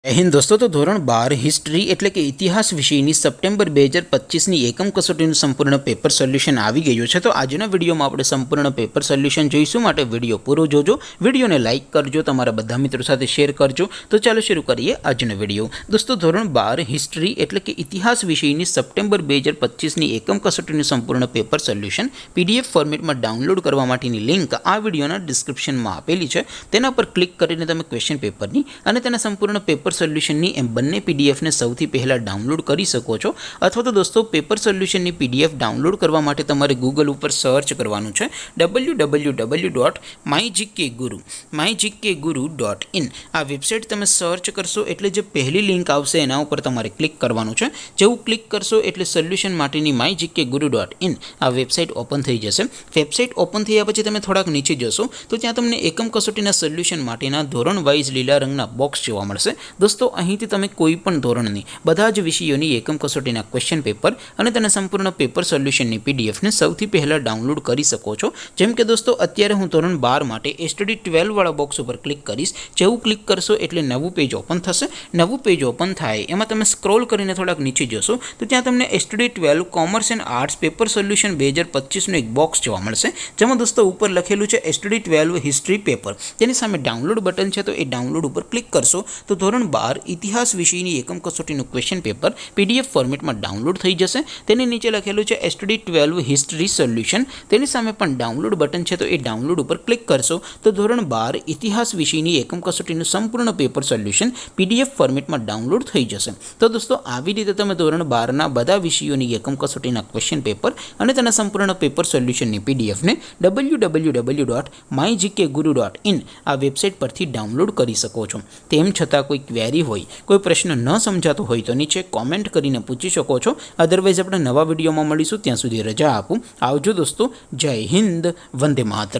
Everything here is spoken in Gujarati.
हिंद दोस्तों तो धोरण 12 हिस्ट्री एटले के इतिहास विषयनी सप्टेम्बर 2025 एकम कसोटीનું સંપૂર્ણ પેપર સોલ્યુશન આવી ગયું છે। તો આજના વિડીયોમાં આપણે સંપૂર્ણ પેપર સોલ્યુશન જોઈશું, માટે વિડીયો પૂરો જોજો, વિડીયોને લાઇક કરજો, તમારા બધા મિત્રો સાથે શેર કરજો। તો ચાલો શરૂ કરીએ આજનો વિડીયો। દોસ્તો ધોરણ 12 હિસ્ટ્રી એટલે કે ઇતિહાસ વિષયની સપ્ટેમ્બર 2025 એકમ કસોટીનું સંપૂર્ણ પેપર સોલ્યુશન પીડીએફ ફોર્મેટમાં ડાઉનલોડ કરવા માટેની લિંક આ વિડીયોના ડિસ્ક્રિપ્શનમાં આપેલી છે। તેના પર ક્લિક કરીને તમે ક્વેશ્ચન પેપરની અને તેના સંપૂર્ણ પેપર સોલ્યુશનની એમ બંને પીડીએફને સૌથી પહેલાં ડાઉનલોડ કરી શકો છો। અથવા તો દોસ્તો પેપર સોલ્યુશનની પીડીએફ ડાઉનલોડ કરવા માટે તમારે ગૂગલ ઉપર સર્ચ કરવાનું છે www.mygkguru.in। આ વેબસાઇટ તમે સર્ચ કરશો એટલે જે પહેલી લિંક આવશે એના ઉપર તમારે ક્લિક કરવાનું છે। જેવું ક્લિક કરશો એટલે સોલ્યુશન માટેની mygkguru.in આ વેબસાઇટ ઓપન થઈ જશે। વેબસાઇટ ઓપન થયા પછી તમે થોડાક નીચે જશો તો ત્યાં તમને એકમ કસોટીના સોલ્યુશન માટેના ધોરણ વાઇઝ લીલા રંગના બોક્સ જોવા મળશે। દોસ્તો અહીંથી તમે કોઈ પણ ધોરણની બધા જ વિષયોની એકમ કસોટીના ક્વેશ્ચન પેપર અને તેના સંપૂર્ણ પેપર સોલ્યુશનની પીડીએફને સૌથી પહેલાં ડાઉનલોડ કરી શકો છો। જેમ કે દોસ્તો અત્યારે હું ધોરણ 12 માટે સ્ટડી 12 વાળા બોક્સ ઉપર ક્લિક કરીશ। જેવું ક્લિક કરશો એટલે નવું પેજ ઓપન થશે। નવું પેજ ઓપન થાય એમાં તમે સ્ક્રોલ કરીને થોડાક નીચે જશો તો ત્યાં તમને study 12 commerce and arts paper solution 2025નું એક બોક્સ જોવા મળશે, જેમાં દોસ્તો ઉપર લખેલું છે સ્ટડી 12 હિસ્ટ્રી પેપર। તેની સામે ડાઉનલોડ બટન છે, તો એ ડાઉનલોડ ઉપર ક્લિક કરશો તો ધોરણ 12 ઇતિહાસ વિષયની એકમ કસોટીનું ક્વેશ્ચન પેપર પીડીએફ ફોર્મેટમાં ડાઉનલોડ થઈ જશે। તેની નીચે લખેલું છે સ્ટડી 12 હિસ્ટ્રી સોલ્યુશન, તેની સામે પણ ડાઉનલોડ બટન છે, તો એ ડાઉનલોડ ઉપર ક્લિક કરશો તો ધોરણ 12 ઇતિહાસ વિષયની એકમ કસોટીનું સંપૂર્ણ પેપર સોલ્યુશન પીડીએફ ફોર્મેટમાં ડાઉનલોડ થઈ જશે। તો દોસ્તો આવી રીતે તમે ધોરણ 12ના બધા વિષયોની એકમ કસોટીના ક્વેશ્ચન પેપર અને તેના સંપૂર્ણ પેપર સોલ્યુશનની પીડીએફને www.mygkguru.in આ વેબસાઇટ પરથી ડાઉનલોડ કરી શકો છો। તેમ છતાં કોઈ ક્વેરી હોય, કોઈ પ્રશ્ન ન સમજાતો હોય તો નીચે કોમેન્ટ કરીને પૂછી શકો છો। અદરવાઇઝ આપણે નવા વિડીયોમાં મળીશું, ત્યાં સુધી રજા આપું। આવજો દોસ્તો, જય હિન્દ, વંદે માતરમ।